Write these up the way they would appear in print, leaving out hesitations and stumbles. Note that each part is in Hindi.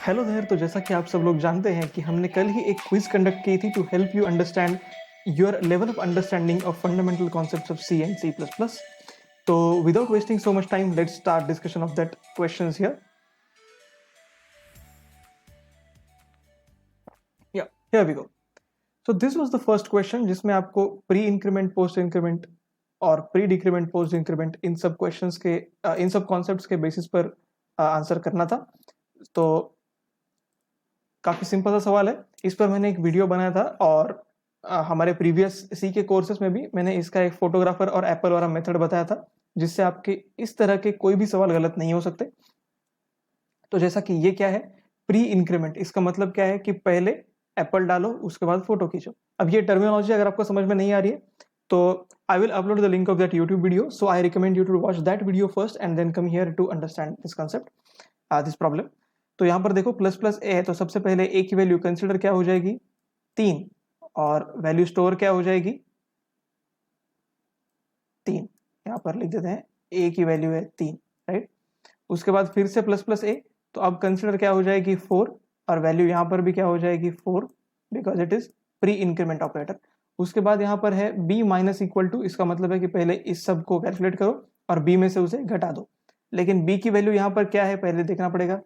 Hello there. तो जैसा कि आप सब लोग जानते हैं कि हमने कल ही एक क्विज कंडक्ट की थी to help you understand your level of understanding of fundamental concepts of C and C plus plus. तो without wasting so much time, let's start discussion of that questions here. Yeah here we go. So this was the first question जिसमें आपको प्री इंक्रीमेंट, पोस्ट इंक्रीमेंट और प्री डिक्रीमेंट, पोस्ट इंक्रीमेंट इन सब क्वेश्चंस के इन सब कॉन्सेप्ट्स के बेसिस पर आंसर करना था। तो काफ़ी सिंपल सा सवाल है। इस पर मैंने एक वीडियो बनाया था और हमारे प्रीवियस सी के कोर्सेज में भी मैंने इसका एक फोटोग्राफर और एप्पल वाला मेथड बताया था, जिससे आपके इस तरह के कोई भी सवाल गलत नहीं हो सकते। तो जैसा कि ये क्या है, प्री इंक्रीमेंट, इसका मतलब क्या है कि पहले एप्पल डालो, उसके बाद फोटो खींचो। अब ये टर्मिनोलॉजी अगर आपको समझ में नहीं आ रही है तो I will upload the link of that YouTube video, so I recommend you to watch that video first and then come here to understand this concept, this problem. तो यहाँ पर देखो प्लस प्लस ए है, तो सबसे पहले ए की वैल्यू कंसिडर क्या हो जाएगी, 3, और वैल्यू स्टोर क्या हो जाएगी, 3। यहाँ पर लिख देते हैं ए की वैल्यू है 3, राइट। उसके बाद फिर से प्लस प्लस ए, तो अब कंसिडर क्या हो जाएगी 4, और वैल्यू यहाँ पर भी क्या हो जाएगी 4, because it is pre increment operator. उसके बाद यहाँ पर है बी माइनस इक्वल टू, इसका मतलब है कि पहले इस सब को कैलकुलेट करो और बी में से उसे घटा दो। लेकिन बी की वैल्यू यहाँ पर क्या है पहले देखना पड़ेगा।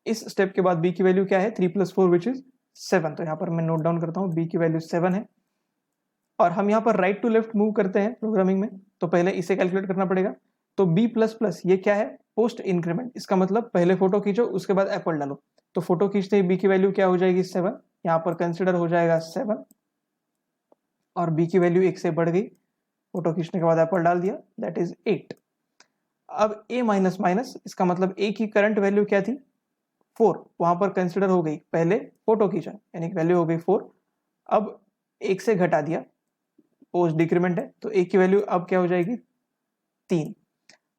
इस स्टेप के बाद बी की वैल्यू क्या है, 3 + 4 विच इज 7। तो यहाँ पर मैं नोट डाउन करता हूँ, बी की वैल्यू 7 है। और हम यहाँ पर राइट टू लेफ्ट मूव करते हैं प्रोग्रामिंग में, तो पहले इसे कैलकुलेट करना पड़ेगा। तो बी प्लस प्लस ये क्या है, पोस्ट इंक्रीमेंट, इसका मतलब पहले फोटो खींचो उसके बाद एप्पल डालो। तो फोटो खींचते ही बी की वैल्यू क्या हो जाएगी 7, यहाँ पर कंसिडर हो जाएगा 7, और बी की वैल्यू 1 से बढ़ गई, फोटो खींचने के बाद एप्पल डाल दिया, दैट इज 8। अब ए माइनस माइनस, इसका मतलब ए की करंट वैल्यू क्या थी 4, वहां पर कंसिडर हो गई, पहले फोटो खींचा यानी वैल्यू हो गई 4, अब 1 से घटा दिया, पोस्ट डिक्रीमेंट है, तो ए की वैल्यू अब क्या हो जाएगी 3।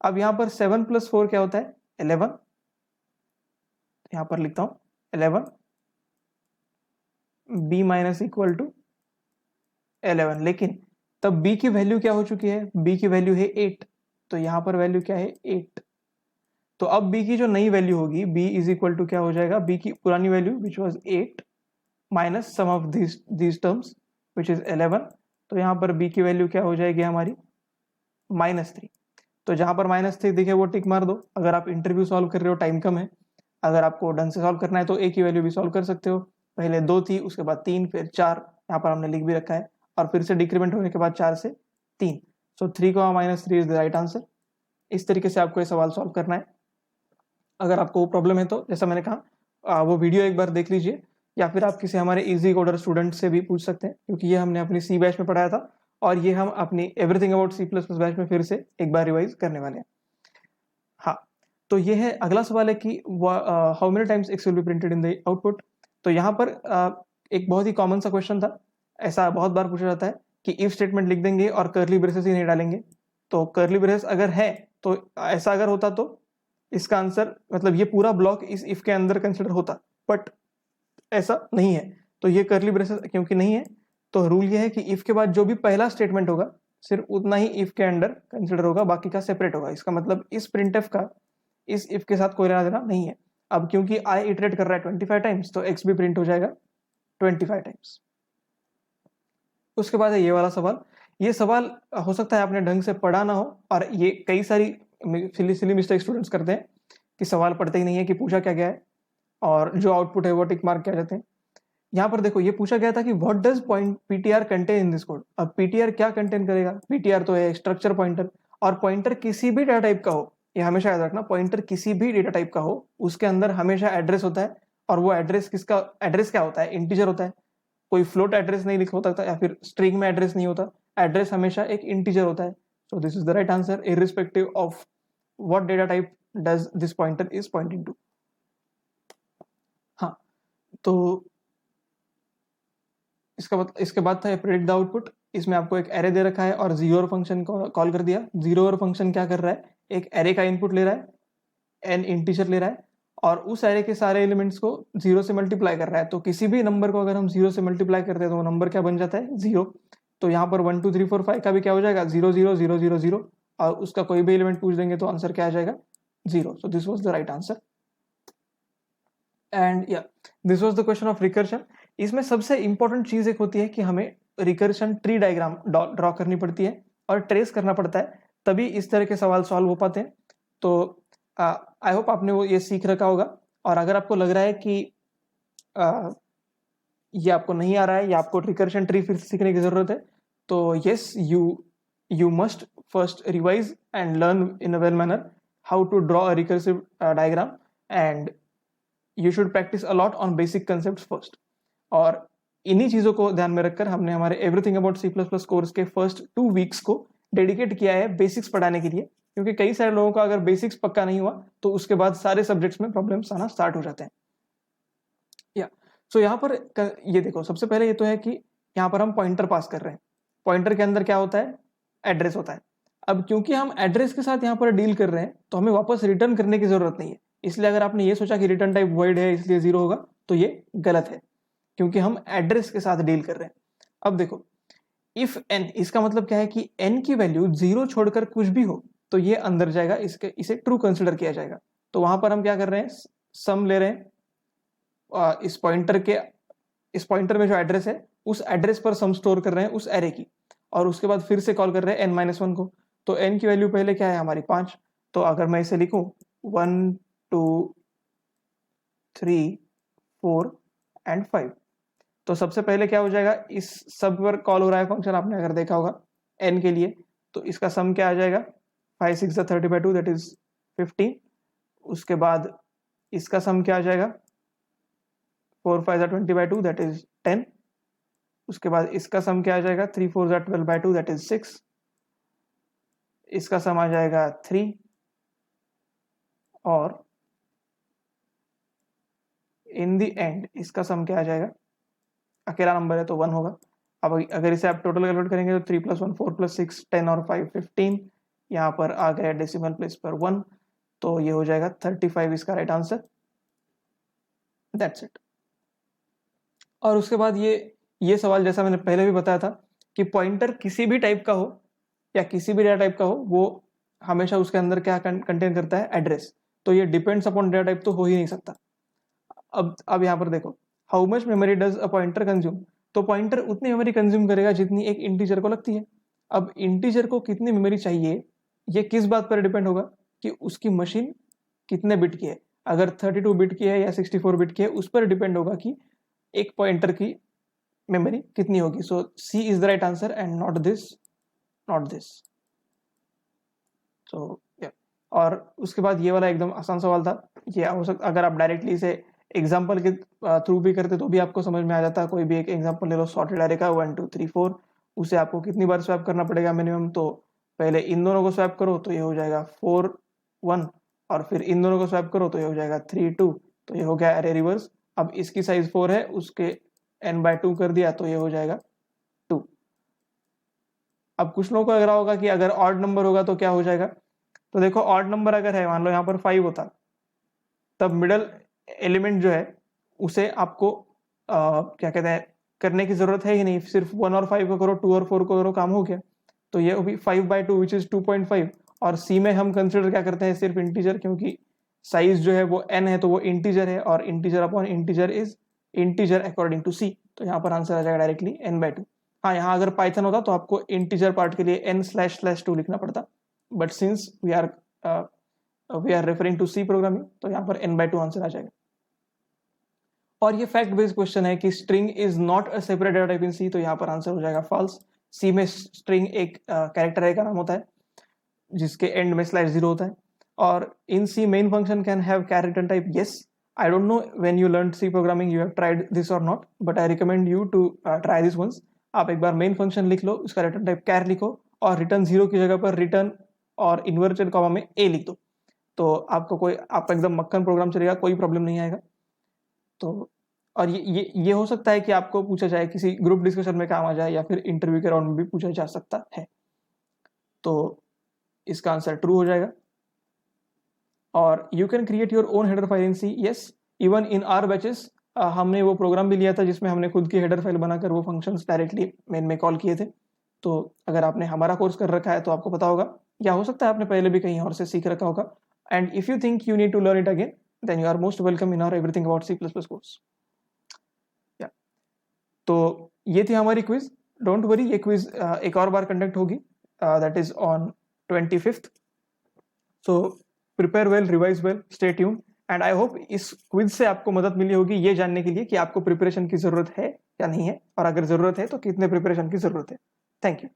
अब यहाँ पर 7 + 4 क्या होता है 11, यहाँ पर लिखता हूँ 11, बी माइनस इक्वल टू 11। लेकिन तब बी की वैल्यू क्या हो चुकी है, बी की वैल्यू है 8, तो यहाँ पर वैल्यू क्या है 8। तो अब बी की जो नई वैल्यू होगी, बी इज इक्वल टू क्या हो जाएगा, बी की पुरानी value which was 8 minus sum of these terms which is 11। तो यहाँ पर बी की वैल्यू क्या हो जाएगी हमारी -3। तो जहां पर -3 दिखे वो टिक मार दो। अगर आप इंटरव्यू सॉल्व कर रहे हो, टाइम कम है, अगर आपको ढंग से सॉल्व करना है तो ए की वैल्यू भी सॉल्व कर सकते हो। पहले 2 थी, उसके बाद 3, फिर 4, यहाँ पर हमने लिख भी रखा है, और फिर से डिक्रीमेंट होने के बाद 4 से 3। सो 3 -3 इज द राइट आंसर। इस तरीके से आपको ये सवाल सॉल्व करना है। अगर आपको प्रॉब्लम है तो जैसा मैंने कहा, वो वीडियो एक बार देख लीजिए, या फिर आप किसी हमारे इजी कोडर स्टूडेंट से भी पूछ सकते हैं, क्योंकि ये हमने अपनी सी बैच में पढ़ाया था और ये हम अपनी everything about C plus plus batch में फिर से एक बार रिवाइज करने वाले हैं। हाँ, तो ये है अगला सवाल है कि how many times x will be printed in the output. तो यहाँ पर एक बहुत ही कॉमन सा क्वेश्चन था, ऐसा बहुत बार पूछा जाता है कि इफ स्टेटमेंट लिख देंगे और कर्ली ब्रेसेस ही नहीं डालेंगे। तो कर्ली ब्रेस अगर है, तो ऐसा अगर होता तो इसका आंसर, मतलब ये पूरा ब्लॉक इस इफ के अंदर कंसिडर होता, बट ऐसा नहीं है। तो ये कर्ली ब्रेसेस क्योंकि नहीं है, तो रूल ये है कि इफ के बाद जो भी पहला स्टेटमेंट होगा सिर्फ उतना ही इफ के अंडर कंसिडर होगा, बाकी का सेपरेट होगा। इसका मतलब इस प्रिंटफ का इस इफ के साथ कोई लेना देना नहीं है। अब क्योंकि आई इटरेट कर रहा है 25 टाइम्स, तो एक्स भी प्रिंट हो जाएगा 25 टाइम्स। उसके बाद है ये वाला सवाल। ये सवाल हो सकता है आपने ढंग से पढ़ा ना हो, और ये कई सारी सिली मिस्टेक स्टूडेंट्स करते हैं कि सवाल पढ़ते ही नहीं है कि पूछा क्या गया है, और जो आउटपुट है वो टिक मार्क किया जाते हैं। यहाँ पर देखो ये पूछा गया था कि what does PTR contain in this code. अब पीटीआर क्या कंटेन करेगा, पीटीआर तो है स्ट्रक्चर पॉइंटर, और पॉइंटर किसी भी डाटा टाइप का हो, ये हमेशा याद रखना, पॉइंटर किसी भी डेटा टाइप का हो उसके अंदर हमेशा एड्रेस होता है। और वो एड्रेस किसका, एड्रेस क्या होता है, इंटीजर होता है। कोई फ्लोट एड्रेस नहीं लिख होता या फिर स्ट्रिंग में एड्रेस नहीं होता, एड्रेस हमेशा एक इंटीजर होता है। So this is the right answer irrespective of what data type does this pointer is pointing to. हाँ, तो इसके बाद था प्रेडिक्ट द आउटपुट। इसमें आपको एक एरे दे रखा है और जीरो फंक्शन को कॉल कर दिया। जीरो फंक्शन क्या कर रहा है, एक एरे का इनपुट ले रहा है, एन इंटीजर ले रहा है, और उस एरे के सारे एलिमेंट्स को जीरो से मल्टीप्लाई कर रहा है। तो किसी भी नंबर को अगर हम जीरो से मल्टीप्लाई करते हैं तो वो नंबर क्या बन जाता है, जीरो। तो यहाँ पर 1 2 3 4 5 का भी क्या हो जाएगा 0 0 0 0 0, और उसका कोई भी एलिमेंट पूछ देंगे तो आंसर क्या आ जाएगा 0। So this was the right answer. And yeah this was the question of recursion. इसमें सबसे इंपॉर्टेंट चीज एक होती है कि हमें रिकर्शन ट्री डायग्राम ड्रॉ करनी पड़ती है और ट्रेस करना पड़ता है, तभी इस तरह के सवाल सॉल्व हो पाते हैं। तो आई होप आपने वो ये सीख रखा होगा। और अगर आपको लग रहा है कि ये आपको नहीं आ रहा है या आपको रिकर्शन ट्री फिर सीखने की जरूरत है, तो yes, you must first revise and learn in a well manner how to draw a recursive diagram, and you should practice a lot on basic concepts first। और इन्हीं चीजों को ध्यान में रखकर हमने हमारे everything about C plus plus course के फर्स्ट 2 वीक्स को डेडिकेट किया है बेसिक्स पढ़ाने के लिए, क्योंकि कई सारे लोगों का अगर बेसिक्स पक्का नहीं हुआ तो उसके बाद सारे सब्जेक्ट्स में प्रॉब्लम्स आना स्टार्ट हो जाते हैं। या सो यहाँ पर ये देखो, सबसे पहले ये तो है कि यहाँ पर हम पॉइंटर पास कर रहे हैं। पॉइंटर के अंदर क्या होता है? एड्रेस होता है। अब क्योंकि हम एड्रेस के साथ यहाँ पर डील कर रहे हैं तो हमें वापस रिटर्न करने की जरूरत नहीं है, इसलिए अगर आपने ये सोचा कि रिटर्न टाइप वॉइड है इसलिए 0 होगा तो ये गलत है, क्योंकि हम एड्रेस के साथ डील कर रहे हैं। अब देखो, इफ n, इसका मतलब क्या है कि n की वैल्यू 0 छोड़कर कुछ भी हो तो ये अंदर जाएगा, इसे ट्रू कंसिडर किया जाएगा। तो वहां पर हम क्या कर रहे हैं? सम ले रहे हैं इस पॉइंटर में जो एड्रेस है उस एड्रेस पर सम स्टोर कर रहे हैं उस एरे की, और उसके बाद फिर से कॉल कर रहे हैं n-1 को। तो n की वैल्यू पहले क्या है हमारी 5, तो अगर मैं इसे लिखूं 1 2 3 4 एंड 5, तो सबसे पहले क्या हो जाएगा? इस सब पर कॉल हो रहा है फंक्शन, आपने अगर देखा होगा n के लिए, तो इसका सम क्या आ जाएगा? 5 6 30/2 दैट इज 15। उसके बाद इसका सम क्या आ जाएगा? 4 5 20/2 दैट इज 10। उसके बाद इसका सम क्या आ जाएगा? 3 4 12/2 दैट इज 6। इसका सम आ जाएगा 3, और इन द एंड इसका सम क्या आ जाएगा? अकेला नंबर है तो 1 होगा। अब अगर इसे आप टोटल कैलकुलेट करेंगे तो 3 + 1 4 + 6 10 और 5 15, यहाँ पर आ गया डेसिमल प्लेस पर 1, तो ये हो जाएगा 35 इसका राइट आंसर। That's it. और उसके बाद ये सवाल जैसा मैंने पहले भी बताया था कि पॉइंटर किसी भी टाइप का हो या किसी भी डेटा टाइप का हो, वो हमेशा उसके अंदर क्या कंटेन करता है? एड्रेस। तो ये डिपेंड्स अपॉन डेटा टाइप तो हो ही नहीं सकता। अब यहाँ पर देखो, how much memory does a pointer consume, तो पॉइंटर उतनी मेमोरी कंज्यूम करेगा जितनी एक इंटीजर को लगती है। अब इंटीजर को कितनी मेमोरी चाहिए, ये किस बात पर डिपेंड होगा? कि उसकी मशीन कितने बिट की है। अगर 32 बिट की है या 64 बिट की है, उस पर डिपेंड होगा कि एक पॉइंटर की मेमोरी कितनी होगी। So C is the right answer and not this, not this. So और उसके बाद ये वाला एकदम आसान सवाल था। ये हो सकता अगर आप डायरेक्टली इसे एग्जाम्पल के थ्रू भी करते तो भी आपको समझ में आ जाता। कोई भी एक एग्जाम्पल ले लो, सॉर्टेड एरे का 1 2 3 4, उसे आपको कितनी बार स्वैप करना पड़ेगा मिनिमम? तो पहले इन दोनों को स्वैप करो तो ये हो जाएगा 4 1, और फिर इन दोनों को स्वैप करो तो ये हो जाएगा 3 2, तो ये हो गया एरे रिवर्स। अब इसकी साइज 4 है, उसके n/2 कर दिया तो ये हो जाएगा 2। अब कुछ लोगों को लग रहा होगा कि अगर ऑड नंबर होगा तो क्या हो जाएगा? तो देखो, ऑड नंबर अगर है, मान लो यहाँ पर 5 होता, तब मिडल एलिमेंट जो है उसे आपको क्या कहते हैं करने की जरूरत है ही नहीं, सिर्फ 1 और 5 को करो, 2 और 4 को करो, काम हो गया। तो ये भी 5/2 विच इज 2.5। और सी में हम कंसिडर क्या करते हैं? सिर्फ इंटीजर, क्योंकि साइज जो है वो n है तो वो इंटीजर है, और integer upon integer is integer according to C. तो यहाँ पर आंसर आ जाएगा डायरेक्टली n/2। हाँ, यहाँ अगर पाइथन होता तो आपको इंटीजर पार्ट के लिए n//2 लिखना पड़ता, but since we are referring to C programming, तो यहाँ पर n/2 आंसर आ जाएगा। और ये फैक्ट बेस्ड क्वेश्चन है कि string is not a separate data type in C, तो यहाँ पर आंसर हो जाएगा फॉल्स। सी में स्ट्रिंग एक कैरेक्टर है का नाम होता है जिसके एंड में /0 होता है। और in C main function can have character type. Yes, I don't know when you learn C programming you have tried this or not, but I recommend you to try this once. आप एक बार मेन फंक्शन लिख लो, उसका रिटर्न टाइप कैर लिखो, और रिटर्न 0 की जगह पर रिटर्न और इन्वर्टेड कॉमा में a लिख दो, तो आपका एकदम मक्खन प्रोग्राम चलेगा, कोई प्रॉब्लम नहीं आएगा। तो और ये हो सकता है कि आपको पूछा जाए, किसी ग्रुप डिस्कशन में काम आ जाए, या फिर इंटरव्यू के राउंड में भी पूछा जा सकता है। तो इसका आंसर ट्रू हो जाएगा। और you can create your own header file in C. Yes, even in our batches हमने वो प्रोग्राम भी लिया था जिसमें हमने खुद की हेडर फाइल बनाकर वो फंक्शंस डायरेक्टली मेन में कॉल किए थे। तो अगर आपने हमारा कोर्स कर रखा है तो आपको पता होगा, या हो सकता है आपने पहले भी कहीं और से सीख रखा होगा। And if you think you need to learn it again, then you are most welcome in our everything about C++ course. Yeah. तो ये थी हमारी क्विज. डोंट वरी, ये क्विज एक और बार कंडक्ट होगी, that is on 25th. So prepare well, revise well, stay tune, and I hope इस क्विज से आपको मदद मिली होगी ये जानने के लिए कि आपको प्रिपरेशन की जरूरत है या नहीं है, और अगर जरूरत है तो कितने प्रिपरेशन की जरूरत है. Thank you.